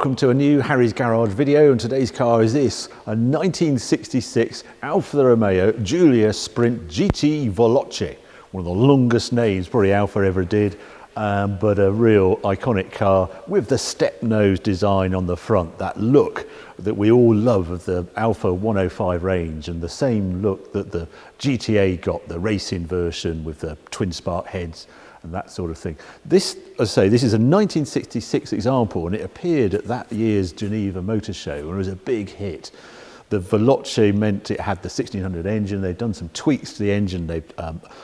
Welcome to a new Harry's Garage video, and today's car is this, a 1966 Alfa Romeo Giulia Sprint GT Veloce. One of the longest names probably Alfa ever did, but a real iconic car with the step nose design on the front, that look that we all love of the Alfa 105 range, and the same look that the GTA got, the racing version with the twin spark heads and that sort of thing. This, as I say, this is a 1966 example, and it appeared at that year's Geneva Motor Show, and it was a big hit. The Veloce meant it had the 1600 engine. They'd done some tweaks to the engine. They'd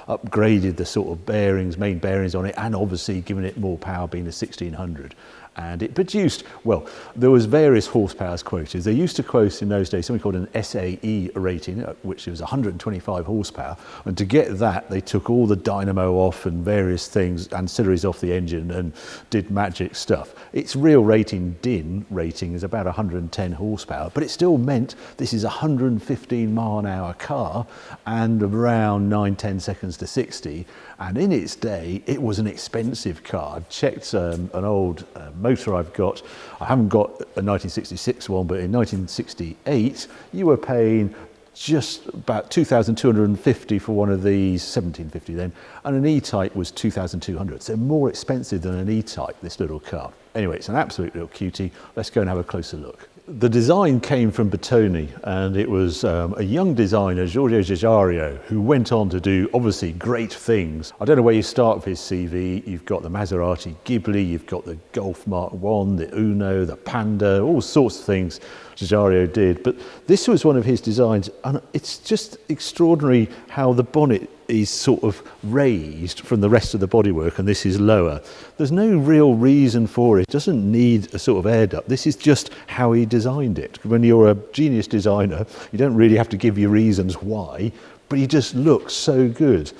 upgraded the sort of bearings, main bearings on it, and obviously given it more power, being a 1600. And it produced, well, there was various horsepowers quoted. They used to quote in those days something called an SAE rating, which was 125 horsepower. And to get that, they took all the dynamo off and various things, ancillaries off the engine, and did magic stuff. Its real rating, DIN rating, is about 110 horsepower, but it still meant this is a 115 mile an hour car and around 9-10 seconds to 60. And in its day, it was an expensive car. I've checked an old motor I've got. I haven't got a 1966 one, but in 1968, you were paying just about 2,250 for one of these, 1750 then, and an E-Type was 2,200. So more expensive than an E-Type, this little car. Anyway, it's an absolute little cutie. Let's go and have a closer look. The design came from Bertone, and it was a young designer, Giulia, who went on to do obviously great things. I don't know where you start with his CV. You've got the Maserati Ghibli, you've got the Golf Mark 1, the Uno, the Panda, all sorts of things Giulia did. But this was one of his designs, and it's just extraordinary how the bonnet is sort of raised from the rest of the bodywork, and this is lower. There's no real reason for it. It doesn't need a sort of air duct. This is just how he designed it. When you're a genius designer, you don't really have to give your reasons why, but he just looks so good.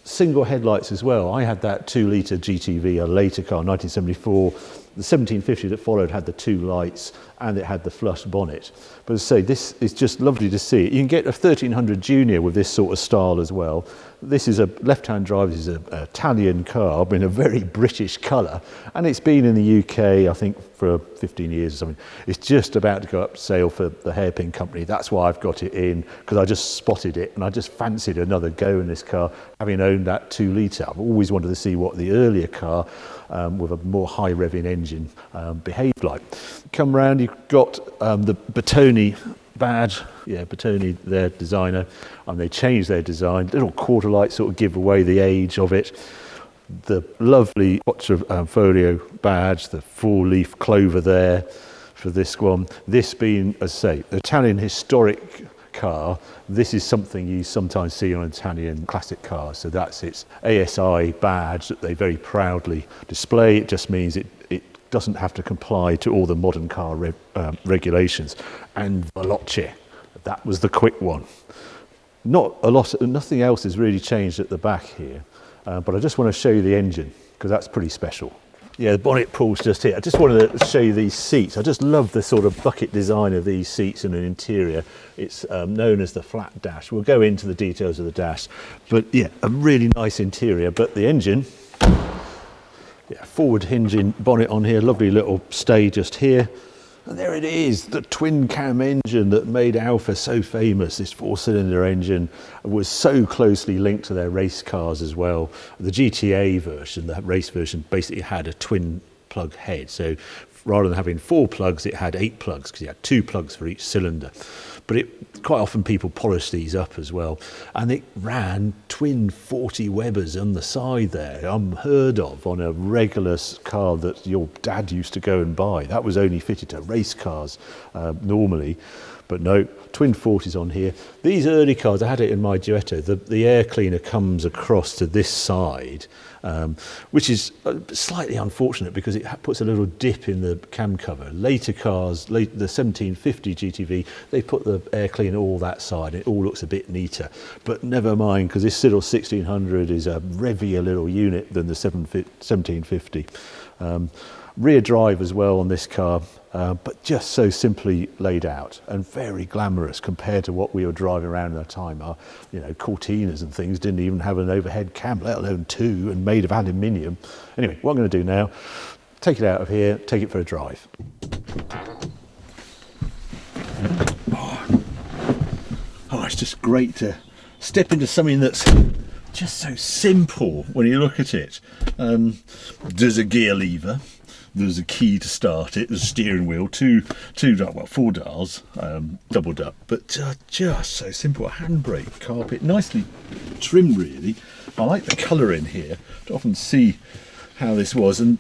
Single headlights as well. I had that 2-litre GTV, a later car, 1974. The 1750 that followed had the 2 lights, and it had the flush bonnet. But as I say, this is just lovely to see. You can get a 1300 Junior with this sort of style as well. This is a left-hand drive. This is an Italian car in a very British colour, and it's been in the UK, I think, for 15 years or something. It's just about to go up for sale for the hairpin company. That's why I've got it in, because I just spotted it, and I just fancied another go in this car, having owned that 2-litre. I've always wanted to see what the earlier car with a more high revving engine behaved like. Come round, you've got the Bertone badge. Yeah, Bertone, their designer, and they changed their design. Little quarter light sort of give away the age of it. The lovely folio badge, the 4-leaf clover there for this one. This being, as I say, Italian historic car. This is something you sometimes see on Italian classic cars. So that's its ASI badge that they very proudly display. It just means it doesn't have to comply to all the modern car regulations. And Veloce, that was the quick one. Nothing else has really changed at the back here, but I just want to show you the engine, because that's pretty special. Yeah, the bonnet pull's just here. I just wanted to show you these seats. I just love the sort of bucket design of these seats in an interior. It's known as the flat dash. We'll go into the details of the dash, but yeah, a really nice interior. But the engine, yeah, forward hinging bonnet on here, lovely little stay just here. And there it is, the twin cam engine that made Alfa so famous. This 4-cylinder engine was so closely linked to their race cars as well. The GTA version, the race version, basically had a twin plug head. So rather than having 4 plugs, it had 8 plugs, because you had 2 plugs for each cylinder. But quite often people polish these up as well. And it ran twin 40 Webers on the side there, unheard of on a regular car that your dad used to go and buy. That was only fitted to race cars normally. But no, twin 40s on here. These early cars, I had it in my Duetto, the air cleaner comes across to this side, which is slightly unfortunate because it puts a little dip in the cam cover. Later cars, the 1750 GTV, they put the air cleaner all that side. It all looks a bit neater. But never mind, because this little 1600 is a revvier little unit than the 1750. Rear drive as well on this car, but just so simply laid out and very glamorous compared to what we were driving around at the time. Our, Cortinas and things didn't even have an overhead cam, let alone 2, and made of aluminium. Anyway, what I'm going to do now, take it out of here, take it for a drive. Oh, it's just great to step into something that's just so simple when you look at it. There's a gear lever, there's a key to start it, there's a steering wheel, four dials, doubled up, but just so simple. A handbrake, carpet, nicely trimmed really. I like the colour in here. I often see how this was, and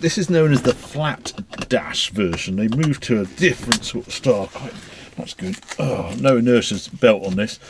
this is known as the flat dash version. They moved to a different sort of style. That's good. Oh, no inertia belt on this,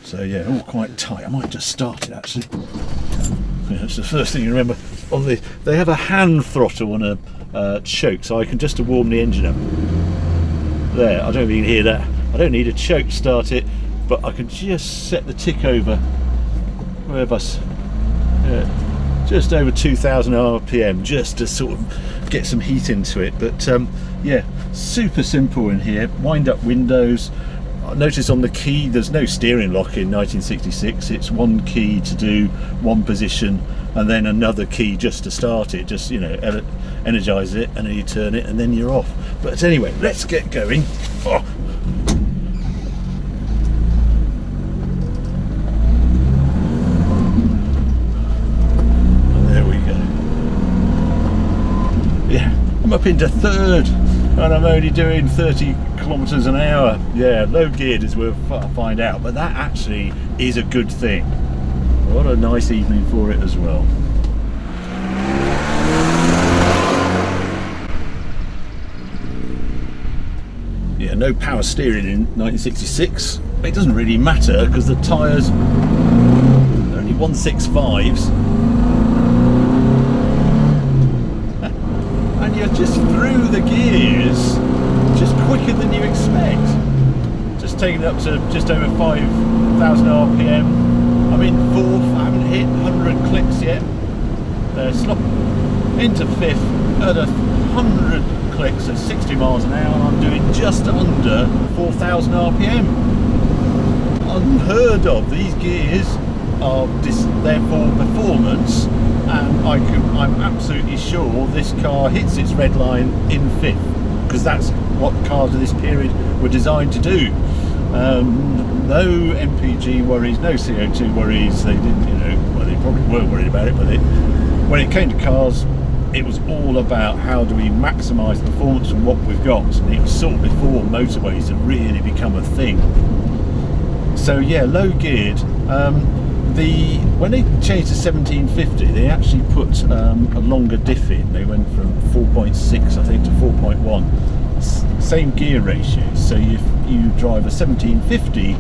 so yeah, all quite tight. I might just start it actually. Yeah, that's the first thing you remember. On the, they have a hand throttle on a choke, so I can just warm the engine up. There, I don't know if you can hear that. I don't need a choke to start it, but I can just set the tick over wherever, just over 2,000 RPM, just to sort of get some heat into it. But yeah, super simple in here. Wind up windows. Notice on the key there's no steering lock in 1966. It's one key to do one position and then another key just to start it, just, you know, energize it, and then you turn it and then you're off. But anyway, let's get going. Oh. And there we go. Yeah, I'm up into third and I'm only doing 30 kilometers an hour. Yeah, low geared is worth find out, but that actually is a good thing. What a nice evening for it as well. Yeah, no power steering in 1966. It doesn't really matter because the tyres are only 165s. And you're just through the gears just quicker than you expect. Just taking it up to just over 5,000 RPM. I'm in fourth, I haven't hit 100 clicks yet. Slop into fifth at 100 clicks at 60 miles an hour. I'm doing just under 4,000 RPM. Unheard of. These gears are there for performance, and I'm absolutely sure this car hits its red line in fifth, because that's what cars of this period were designed to do. No MPG worries, no CO2 worries. They didn't, you know, well, they probably were worried about it, but when it came to cars, it was all about how do we maximise performance from what we've got, and it was sort of before motorways had really become a thing. So yeah, low geared. When they changed to 1750, they actually put a longer diff in. They went from 4.6, I think, to 4.1. Same gear ratio. So if you drive a 1750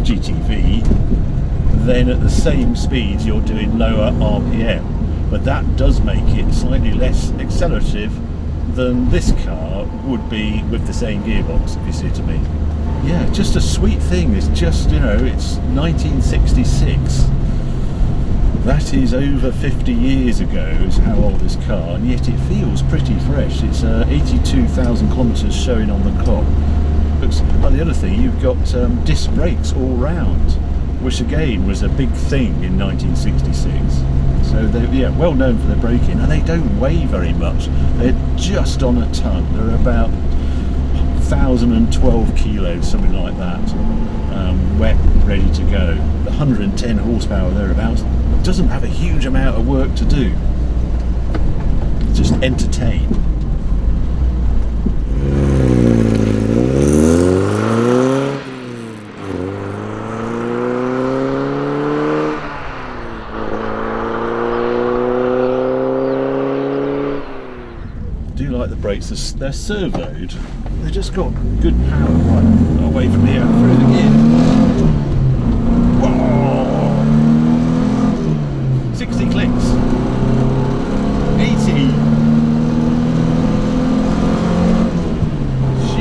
GTV, then at the same speeds you're doing lower RPM. But that does make it slightly less accelerative than this car would be with the same gearbox, if you see what I mean. Yeah, just a sweet thing. It's just, you know, it's 1966. That is over 50 years ago is how old this car, and yet it feels pretty fresh. It's 82,000 kilometres showing on the clock. But the other thing, you've got disc brakes all round, which again was a big thing in 1966. So they're, yeah, well known for their braking, and they don't weigh very much. They're just on a ton. They're about 1,012 kilos, something like that, wet, ready to go. 110 horsepower thereabouts. Doesn't have a huge amount of work to do. Just entertain. Brakes, they're servoed, they've just got good power. Right, away from here, through the gear. Whoa. 60 clicks, 80,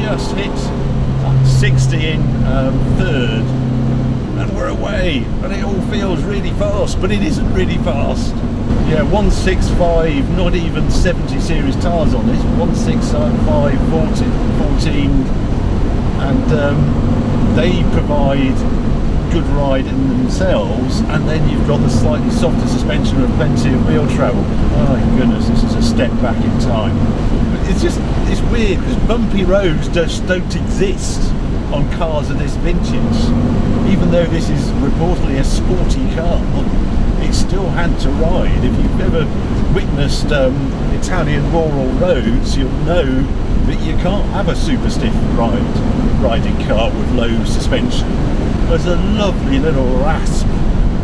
just hit 60 in third, and we're away, and it all feels really fast, but it isn't really fast. Yeah, 165, not even 70 series tyres on this, 165, 14, and they provide good ride in themselves, and then you've got the slightly softer suspension and plenty of wheel travel. Oh my goodness, this is a step back in time. It's weird because bumpy roads just don't exist on cars of this vintage. Even though this is reportedly a sporty car, it still had to ride. If you've ever witnessed Italian rural roads, you'll know that you can't have a super stiff riding car with low suspension. There's a lovely little rasp.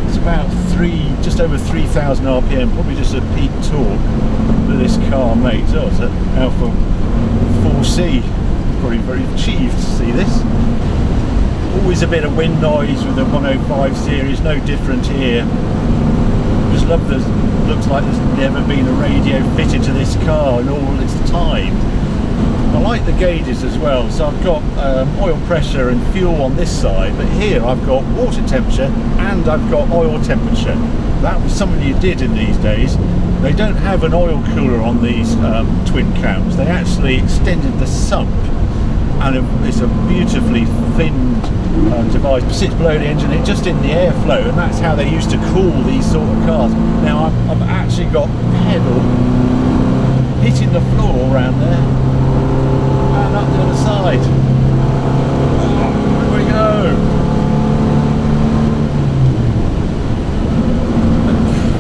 It's about just over 3,000 RPM, probably just a peak torque that this car makes. Oh, it's an Alfa 4C. Probably very achieved to see this. Always a bit of wind noise with the 105 series, no different here. Just love this. Looks like there's never been a radio fitted to this car in all its time. I like the gauges as well, so I've got oil pressure and fuel on this side, but here I've got water temperature and I've got oil temperature. That was something you did in these days. They don't have an oil cooler on these twin cams. They actually extended the sump, and it's a beautifully thinned device. It sits below the engine, it's just in the airflow, and that's how they used to cool these sort of cars. Now I've actually got pedal hitting the floor around there. And up the other side. Oh, here we go.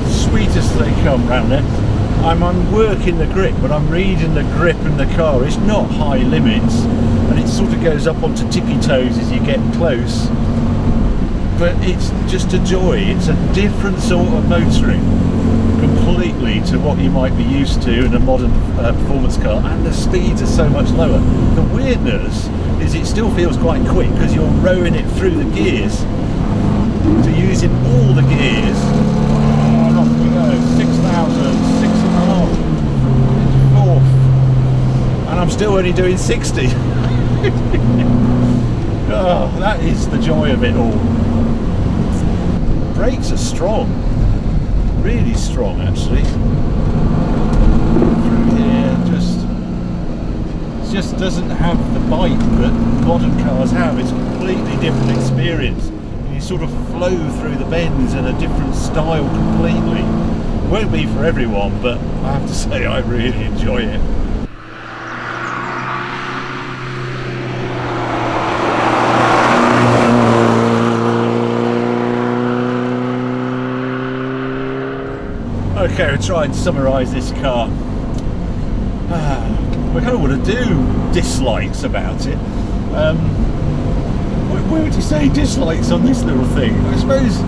Sweetest they come round there. I'm unworking the grip, but I'm reading the grip in the car. It's not high limits, and it sort of goes up onto tippy toes as you get close. But it's just a joy. It's a different sort of motoring completely to what you might be used to in a modern performance car, and the speeds are so much lower. The weirdness is it still feels quite quick because you're rowing it through the gears. So using all the gears, and off we go, 6,000, 6.5, fourth, and I'm still only doing 60. Oh, that is the joy of it all. Brakes are strong. Really strong actually. Through here, it just doesn't have the bite that modern cars have. It's a completely different experience. You sort of flow through the bends in a different style completely. Won't be for everyone, but I have to say I really enjoy it. Okay, we'll try and summarise this car. We kind of want to do dislikes about it. Where would you say dislikes on this little thing? I suppose,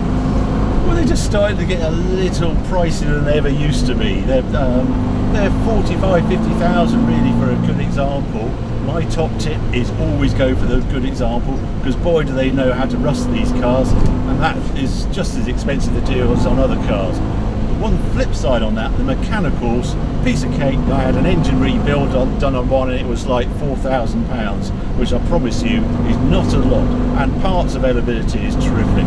well, they're just starting to get a little pricier than they ever used to be. They're 45, 50,000 really for a good example. My top tip is always go for the good example, because boy do they know how to rust these cars, and that is just as expensive to do as on other cars. One flip side on that, the mechanicals, piece of cake. I had an engine rebuild done on one, and it was like £4,000, which I promise you is not a lot, and parts availability is terrific.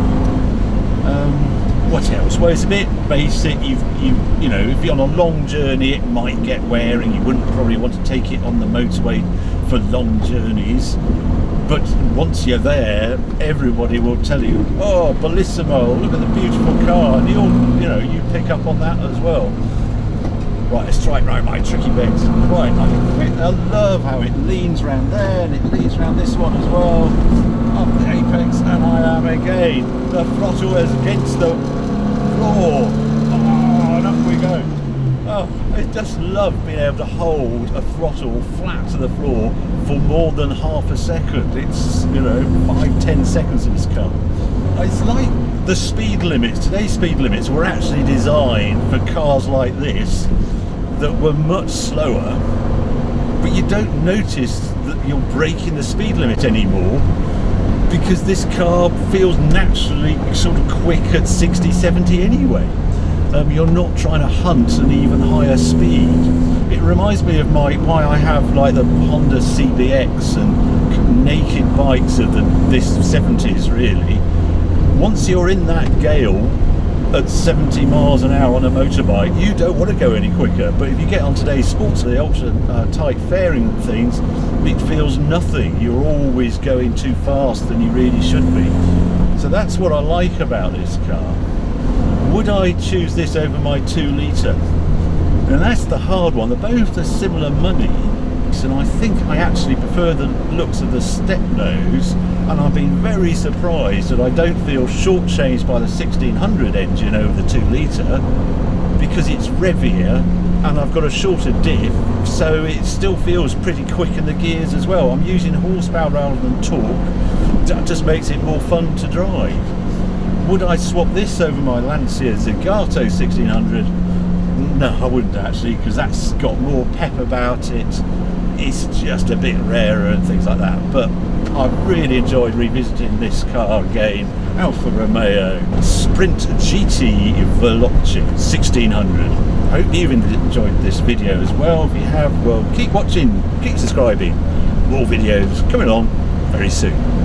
What else? Well, it's a bit basic. You know, if you're on a long journey, it might get wearing. You wouldn't probably want to take it on the motorway for long journeys. But once you're there, everybody will tell you, "Oh, bellissimo! Look at the beautiful car," and you pick up on that as well. Right, let's try it round my tricky bends. Right, I love how it leans round there, and it leans round this one as well. Up the apex, and I am again. The throttle is against the floor. Oh, and up we go. Oh, I just love being able to hold a throttle flat to the floor for more than half a second. It's, 5-10 seconds in this car. It's like the speed limits. Today's speed limits were actually designed for cars like this that were much slower, but you don't notice that you're breaking the speed limit anymore, because this car feels naturally sort of quick at 60, 70 anyway. You're not trying to hunt an even higher speed. It reminds me of why I have like the Honda CBX and naked bikes of this 70s really. Once you're in that gale at 70 miles an hour on a motorbike, you don't want to go any quicker. But if you get on today's sports, the ultra tight fairing things, it feels nothing. You're always going too fast than you really should be. So that's what I like about this car. Would I choose this over my 2 litre? And that's the hard one. They're both a similar money, and I think I actually prefer the looks of the step nose, and I've been very surprised that I don't feel shortchanged by the 1600 engine over the 2 litre, because it's revvier and I've got a shorter diff, so it still feels pretty quick in the gears as well. I'm using horsepower rather than torque. That just makes it more fun to drive. Would I swap this over my Lancia Zagato 1600? No, I wouldn't actually, because that's got more pep about it. It's just a bit rarer and things like that. But I've really enjoyed revisiting this car again. Alfa Romeo Sprint GT Veloce 1600. I hope you've enjoyed this video as well. If you have, well, keep watching, keep subscribing. More videos coming on very soon.